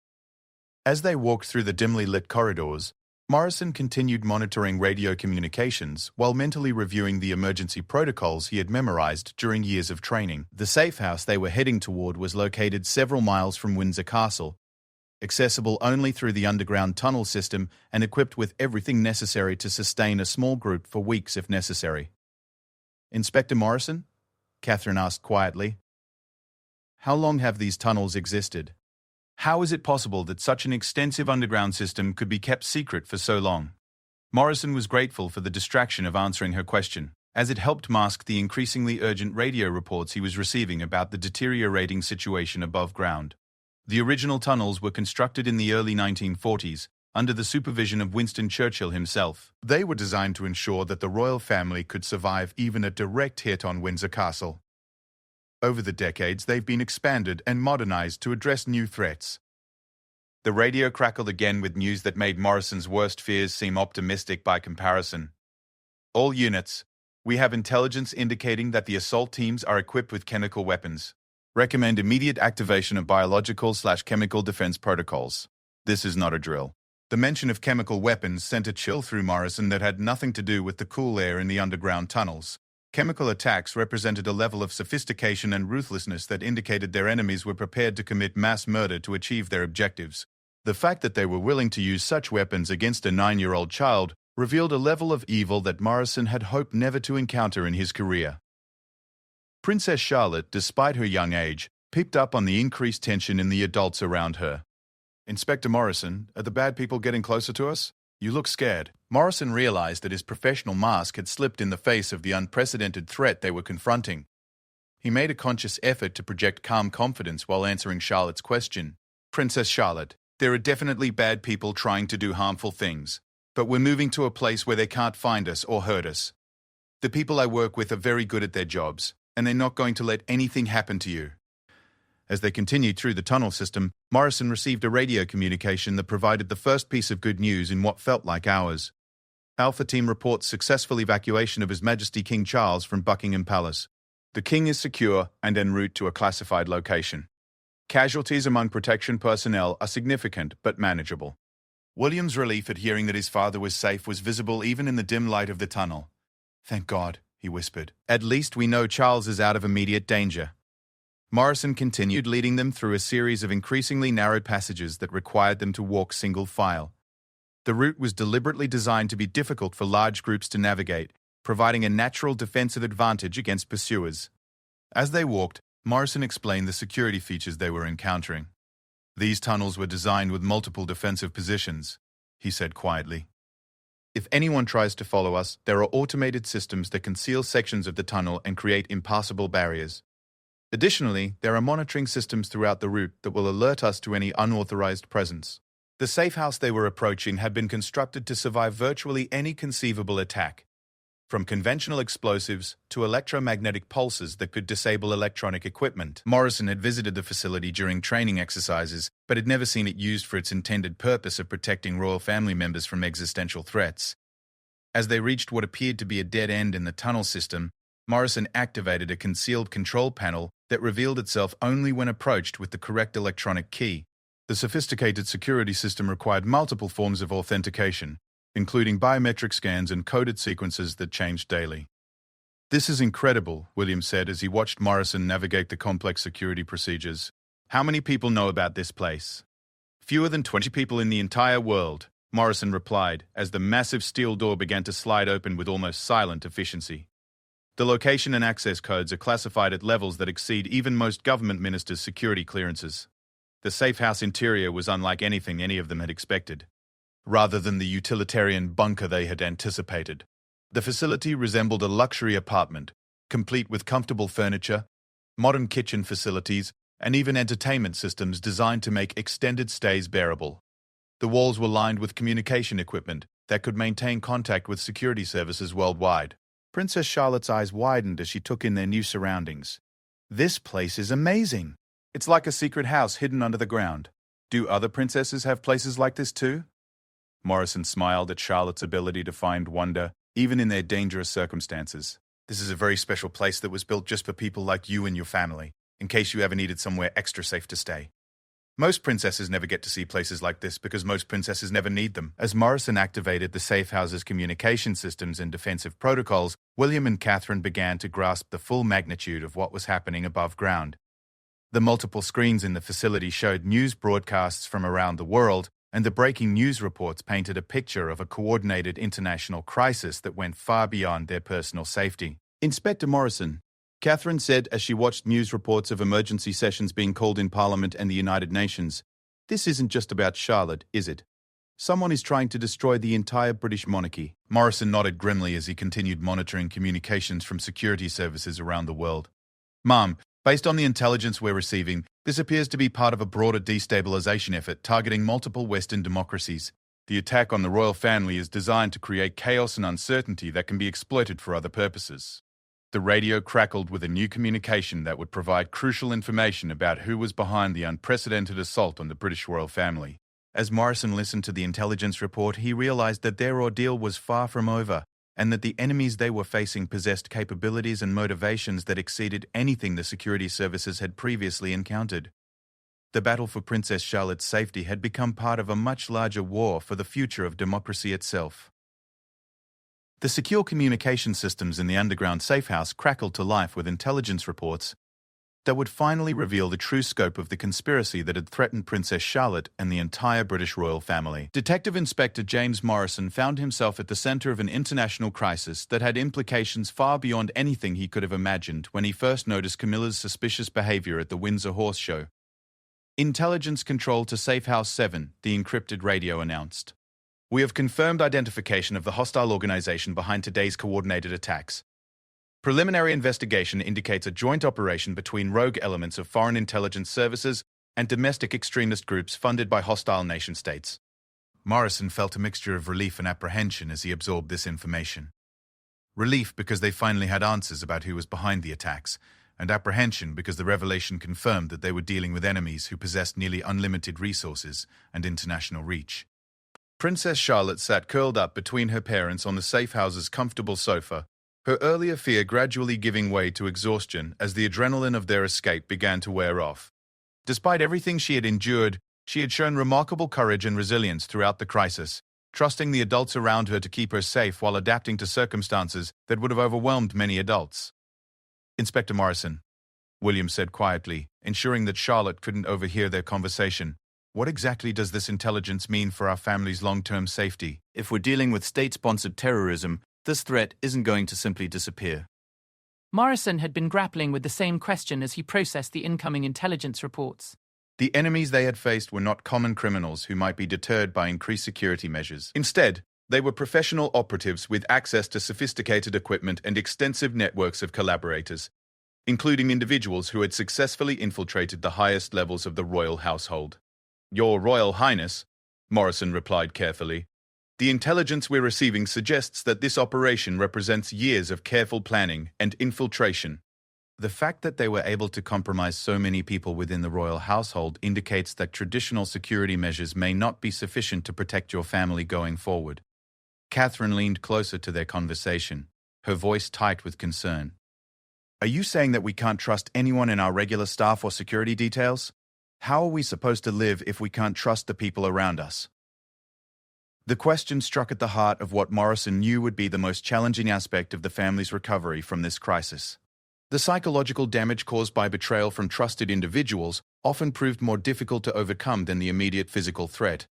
As they walked through the dimly lit corridors, Morrison continued monitoring radio communications while mentally reviewing the emergency protocols he had memorized during years of training. The safe house they were heading toward was located several miles from Windsor Castle, accessible only through the underground tunnel system and equipped with everything necessary to sustain a small group for weeks if necessary. "Inspector Morrison?" Catherine asked quietly. "How long have these tunnels existed? How is it possible that such an extensive underground system could be kept secret for so long?" Morrison was grateful for the distraction of answering her question, as it helped mask the increasingly urgent radio reports he was receiving about the deteriorating situation above ground. The original tunnels were constructed in the early 1940s, under the supervision of Winston Churchill himself. They were designed to ensure that the royal family could survive even a direct hit on Windsor Castle. Over the decades, they've been expanded and modernized to address new threats. The radio crackled again with news that made Morrison's worst fears seem optimistic by comparison. "All units, we have intelligence indicating that the assault teams are equipped with chemical weapons. Recommend immediate activation of biological/chemical defense protocols. This is not a drill." The mention of chemical weapons sent a chill through Morrison that had nothing to do with the cool air in the underground tunnels. Chemical attacks represented a level of sophistication and ruthlessness that indicated their enemies were prepared to commit mass murder to achieve their objectives. The fact that they were willing to use such weapons against a 9-year-old child revealed a level of evil that Morrison had hoped never to encounter in his career. Princess Charlotte, despite her young age, picked up on the increased tension in the adults around her. "Inspector Morrison, are the bad people getting closer to us? You look scared." Morrison realized that his professional mask had slipped in the face of the unprecedented threat they were confronting. He made a conscious effort to project calm confidence while answering Charlotte's question. "Princess Charlotte, there are definitely bad people trying to do harmful things, but we're moving to a place where they can't find us or hurt us. The people I work with are very good at their jobs, and they're not going to let anything happen to you." As they continued through the tunnel system, Morrison received a radio communication that provided the first piece of good news in what felt like hours. Alpha Team reports successful evacuation of His Majesty King Charles from Buckingham Palace. The King is secure and en route to a classified location. Casualties among protection personnel are significant but manageable. William's relief at hearing that his father was safe was visible even in the dim light of the tunnel. "Thank God," he whispered. "At least we know Charles is out of immediate danger." Morrison continued, leading them through a series of increasingly narrow passages that required them to walk single file. The route was deliberately designed to be difficult for large groups to navigate, providing a natural defensive advantage against pursuers. As they walked, Morrison explained the security features they were encountering. "These tunnels were designed with multiple defensive positions," he said quietly. "If anyone tries to follow us, there are automated systems that conceal sections of the tunnel and create impassable barriers. Additionally, there are monitoring systems throughout the route that will alert us to any unauthorized presence." The safe house they were approaching had been constructed to survive virtually any conceivable attack, from conventional explosives to electromagnetic pulses that could disable electronic equipment. Morrison had visited the facility during training exercises, but had never seen it used for its intended purpose of protecting royal family members from existential threats. As they reached what appeared to be a dead end in the tunnel system, Morrison activated a concealed control panel that revealed itself only when approached with the correct electronic key. The sophisticated security system required multiple forms of authentication, including biometric scans and coded sequences that changed daily. "This is incredible," William said as he watched Morrison navigate the complex security procedures. "How many people know about this place?" "Fewer than 20 people in the entire world," Morrison replied as the massive steel door began to slide open with almost silent efficiency. The location and access codes are classified at levels that exceed even most government ministers' security clearances. The safe house interior was unlike anything any of them had expected. Rather than the utilitarian bunker they had anticipated, the facility resembled a luxury apartment, complete with comfortable furniture, modern kitchen facilities, and even entertainment systems designed to make extended stays bearable. The walls were lined with communication equipment that could maintain contact with security services worldwide. Princess Charlotte's eyes widened as she took in their new surroundings. "This place is amazing. It's like a secret house hidden under the ground. Do other princesses have places like this too?" Morrison smiled at Charlotte's ability to find wonder, even in their dangerous circumstances. "This is a very special place that was built just for people like you and your family, in case you ever needed somewhere extra safe to stay." Most princesses never get to see places like this because most princesses never need them. As Morrison activated the safe house's communication systems and defensive protocols, William and Catherine began to grasp the full magnitude of what was happening above ground. The multiple screens in the facility showed news broadcasts from around the world, and the breaking news reports painted a picture of a coordinated international crisis that went far beyond their personal safety. Inspector Morrison, Catherine said as she watched news reports of emergency sessions being called in Parliament and the United Nations, "This isn't just about Charlotte, is it? Someone is trying to destroy the entire British monarchy." Morrison nodded grimly as he continued monitoring communications from security services around the world. "Ma'am, based on the intelligence we're receiving, this appears to be part of a broader destabilization effort targeting multiple Western democracies. The attack on the royal family is designed to create chaos and uncertainty that can be exploited for other purposes." The radio crackled with a new communication that would provide crucial information about who was behind the unprecedented assault on the British royal family. As Morrison listened to the intelligence report, he realized that their ordeal was far from over, and that the enemies they were facing possessed capabilities and motivations that exceeded anything the security services had previously encountered. The battle for Princess Charlotte's safety had become part of a much larger war for the future of democracy itself. The secure communication systems in the underground safe house crackled to life with intelligence reports that would finally reveal the true scope of the conspiracy that had threatened Princess Charlotte and the entire British royal family. Detective Inspector James Morrison found himself at the center of an international crisis that had implications far beyond anything he could have imagined when he first noticed Camilla's suspicious behavior at the Windsor Horse Show. "Intelligence control to Safe House 7, the encrypted radio announced. "We have confirmed identification of the hostile organization behind today's coordinated attacks. Preliminary investigation indicates a joint operation between rogue elements of foreign intelligence services and domestic extremist groups funded by hostile nation-states." Morrison felt a mixture of relief and apprehension as he absorbed this information. Relief because they finally had answers about who was behind the attacks, and apprehension because the revelation confirmed that they were dealing with enemies who possessed nearly unlimited resources and international reach. Princess Charlotte sat curled up between her parents on the safe house's comfortable sofa, her earlier fear gradually giving way to exhaustion as the adrenaline of their escape began to wear off. Despite everything she had endured, she had shown remarkable courage and resilience throughout the crisis, trusting the adults around her to keep her safe while adapting to circumstances that would have overwhelmed many adults. "Inspector Morrison," William said quietly, ensuring that Charlotte couldn't overhear their conversation, "what exactly does this intelligence mean for our family's long-term safety?" If we're dealing with state-sponsored terrorism, this threat isn't going to simply disappear. Morrison had been grappling with the same question as he processed the incoming intelligence reports. The enemies they had faced were not common criminals who might be deterred by increased security measures. Instead, they were professional operatives with access to sophisticated equipment and extensive networks of collaborators, including individuals who had successfully infiltrated the highest levels of the royal household. "Your Royal Highness," Morrison replied carefully, "the intelligence we're receiving suggests that this operation represents years of careful planning and infiltration." The fact that they were able to compromise so many people within the royal household indicates that traditional security measures may not be sufficient to protect your family going forward. Catherine leaned closer to their conversation, her voice tight with concern. "Are you saying that we can't trust anyone in our regular staff or security details? How are we supposed to live if we can't trust the people around us?" The question struck at the heart of what Morrison knew would be the most challenging aspect of the family's recovery from this crisis. The psychological damage caused by betrayal from trusted individuals often proved more difficult to overcome than the immediate physical threat.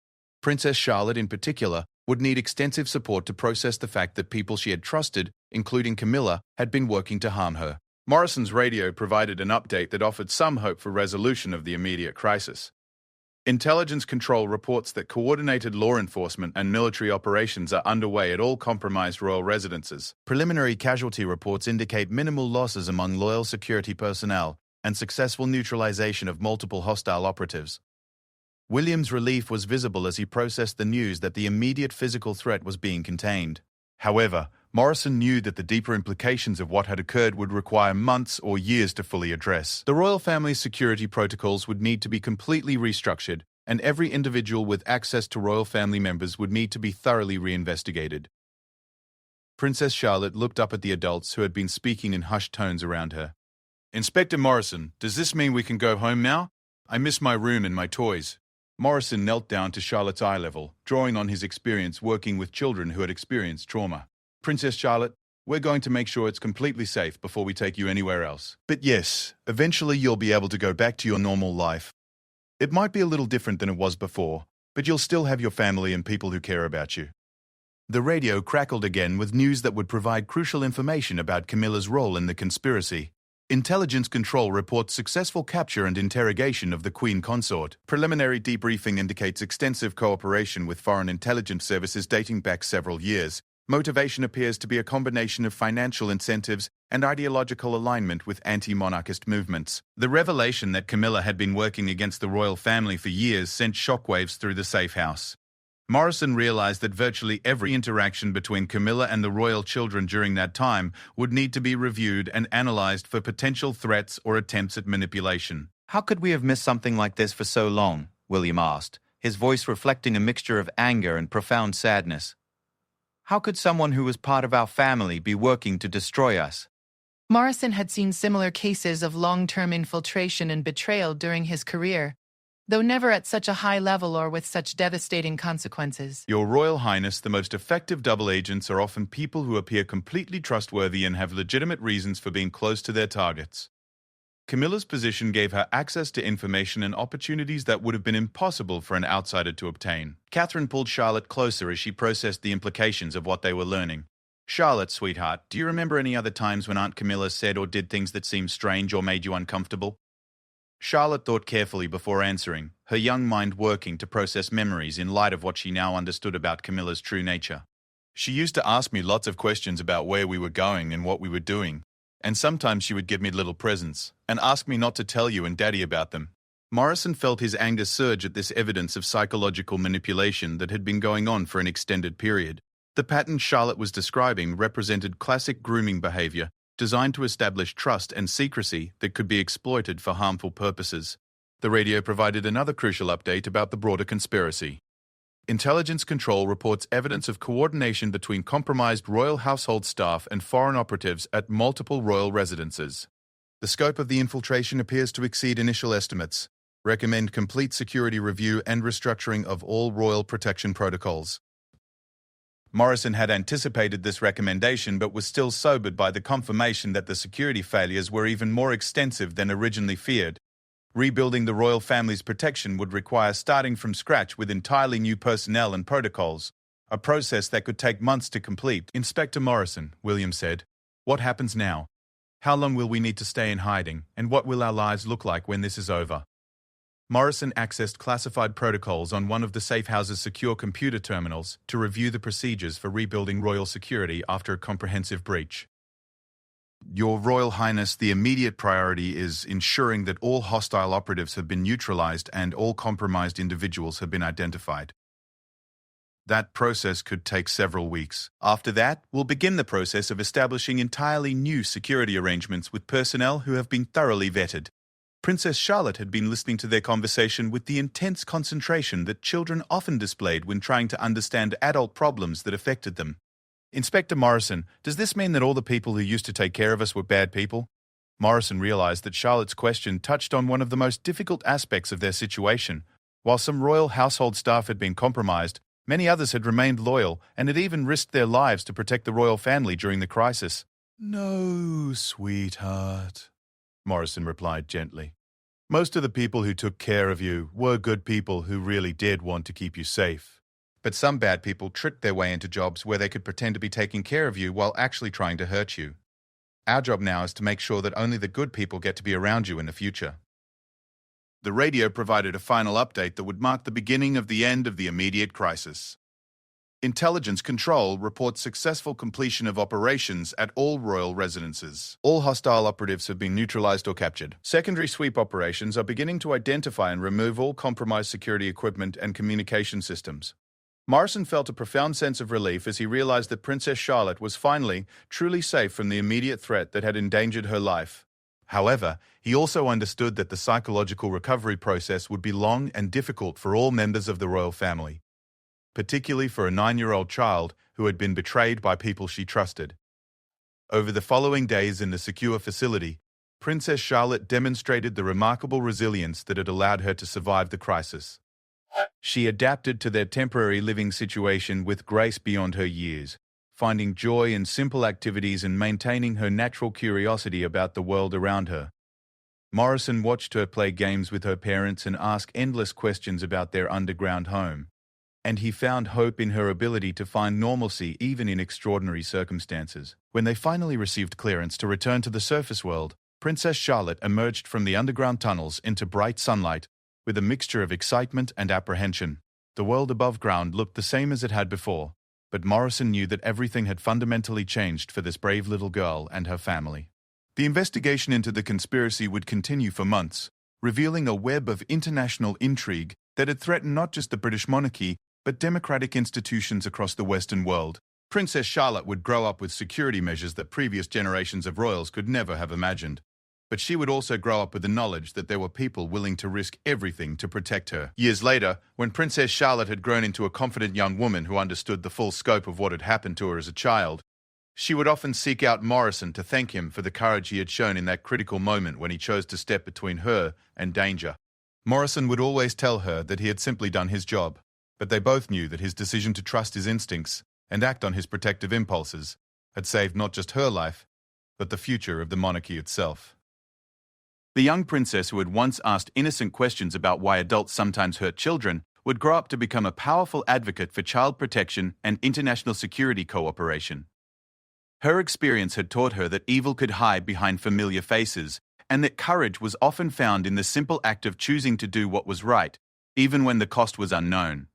Princess Charlotte, in particular, would need extensive support to process the fact that people she had trusted, including Camilla, had been working to harm her. Morrison's radio provided an update that offered some hope for resolution of the immediate crisis. Intelligence Control reports that coordinated law enforcement and military operations are underway at all compromised royal residences. Preliminary casualty reports indicate minimal losses among loyal security personnel and successful neutralization of multiple hostile operatives. William's relief was visible as he processed the news that the immediate physical threat was being contained. However, Morrison knew that the deeper implications of what had occurred would require months or years to fully address. The royal family's security protocols would need to be completely restructured, and every individual with access to royal family members would need to be thoroughly reinvestigated. Princess Charlotte looked up at the adults who had been speaking in hushed tones around her. "Inspector Morrison, does this mean we can go home now? I miss my room and my toys. Morrison knelt down to Charlotte's eye level, drawing on his experience working with children who had experienced trauma. Princess Charlotte, we're going to make sure it's completely safe before we take you anywhere else. But yes, eventually you'll be able to go back to your normal life. It might be a little different than it was before, but you'll still have your family and people who care about you. The radio crackled again with news that would provide crucial information about Camilla's role in the conspiracy. Intelligence Control reports successful capture and interrogation of the Queen Consort. Preliminary debriefing indicates extensive cooperation with foreign intelligence services dating back several years. Motivation appears to be a combination of financial incentives and ideological alignment with anti-monarchist movements. The revelation that Camilla had been working against the royal family for years sent shockwaves through the safe house. Morrison realized that virtually every interaction between Camilla and the royal children during that time would need to be reviewed and analyzed for potential threats or attempts at manipulation. How could we have missed something like this for so long? William asked, his voice reflecting a mixture of anger and profound sadness. How could someone who was part of our family be working to destroy us? Morrison had seen similar cases of long-term infiltration and betrayal during his career, though never at such a high level or with such devastating consequences. Your Royal Highness, the most effective double agents are often people who appear completely trustworthy and have legitimate reasons for being close to their targets. Camilla's position gave her access to information and opportunities that would have been impossible for an outsider to obtain. Catherine pulled Charlotte closer as she processed the implications of what they were learning. Charlotte, sweetheart, do you remember any other times when Aunt Camilla said or did things that seemed strange or made you uncomfortable? Charlotte thought carefully before answering, her young mind working to process memories in light of what she now understood about Camilla's true nature. She used to ask me lots of questions about where we were going and what we were doing, and sometimes she would give me little presents and ask me not to tell you and Daddy about them. Morrison felt his anger surge at this evidence of psychological manipulation that had been going on for an extended period. The pattern Charlotte was describing represented classic grooming behavior, designed to establish trust and secrecy that could be exploited for harmful purposes. The radio provided another crucial update about the broader conspiracy. Intelligence Control reports evidence of coordination between compromised royal household staff and foreign operatives at multiple royal residences. The scope of the infiltration appears to exceed initial estimates. Recommend complete security review and restructuring of all royal protection protocols. Morrison had anticipated this recommendation but was still sobered by the confirmation that the security failures were even more extensive than originally feared. Rebuilding the royal family's protection would require starting from scratch with entirely new personnel and protocols, a process that could take months to complete. Inspector Morrison, William said, what happens now? How long will we need to stay in hiding, and what will our lives look like when this is over? Morrison accessed classified protocols on one of the safe house's secure computer terminals to review the procedures for rebuilding royal security after a comprehensive breach. Your Royal Highness, the immediate priority is ensuring that all hostile operatives have been neutralized and all compromised individuals have been identified. That process could take several weeks. After that, we'll begin the process of establishing entirely new security arrangements with personnel who have been thoroughly vetted. Princess Charlotte had been listening to their conversation with the intense concentration that children often displayed when trying to understand adult problems that affected them. Inspector Morrison, does this mean that all the people who used to take care of us were bad people? Morrison realized that Charlotte's question touched on one of the most difficult aspects of their situation. While some royal household staff had been compromised, many others had remained loyal and had even risked their lives to protect the royal family during the crisis. No, sweetheart, Morrison replied gently. Most of the people who took care of you were good people who really did want to keep you safe. But some bad people tricked their way into jobs where they could pretend to be taking care of you while actually trying to hurt you. Our job now is to make sure that only the good people get to be around you in the future. The radio provided a final update that would mark the beginning of the end of the immediate crisis. Intelligence Control reports successful completion of operations at all royal residences. All hostile operatives have been neutralized or captured. Secondary sweep operations are beginning to identify and remove all compromised security equipment and communication systems. Morrison felt a profound sense of relief as he realized that Princess Charlotte was finally truly safe from the immediate threat that had endangered her life. However, he also understood that the psychological recovery process would be long and difficult for all members of the royal family, particularly for a 9-year-old child who had been betrayed by people she trusted. Over the following days in the secure facility, Princess Charlotte demonstrated the remarkable resilience that had allowed her to survive the crisis. She adapted to their temporary living situation with grace beyond her years, finding joy in simple activities and maintaining her natural curiosity about the world around her. Morrison watched her play games with her parents and ask endless questions about their underground home, and he found hope in her ability to find normalcy even in extraordinary circumstances. When they finally received clearance to return to the surface world, Princess Charlotte emerged from the underground tunnels into bright sunlight with a mixture of excitement and apprehension. The world above ground looked the same as it had before, but Morrison knew that everything had fundamentally changed for this brave little girl and her family. The investigation into the conspiracy would continue for months, revealing a web of international intrigue that had threatened not just the British monarchy, but democratic institutions across the Western world. Princess Charlotte would grow up with security measures that previous generations of royals could never have imagined. But she would also grow up with the knowledge that there were people willing to risk everything to protect her. Years later, when Princess Charlotte had grown into a confident young woman who understood the full scope of what had happened to her as a child, she would often seek out Morrison to thank him for the courage he had shown in that critical moment when he chose to step between her and danger. Morrison would always tell her that he had simply done his job, but they both knew that his decision to trust his instincts and act on his protective impulses had saved not just her life, but the future of the monarchy itself. The young princess who had once asked innocent questions about why adults sometimes hurt children would grow up to become a powerful advocate for child protection and international security cooperation. Her experience had taught her that evil could hide behind familiar faces, and that courage was often found in the simple act of choosing to do what was right, even when the cost was unknown.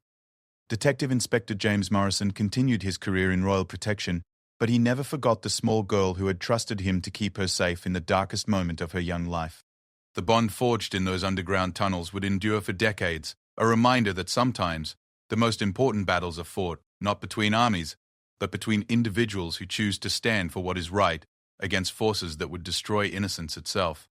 Detective Inspector James Morrison continued his career in royal protection, but he never forgot the small girl who had trusted him to keep her safe in the darkest moment of her young life. The bond forged in those underground tunnels would endure for decades, a reminder that sometimes the most important battles are fought not between armies, but between individuals who choose to stand for what is right against forces that would destroy innocence itself.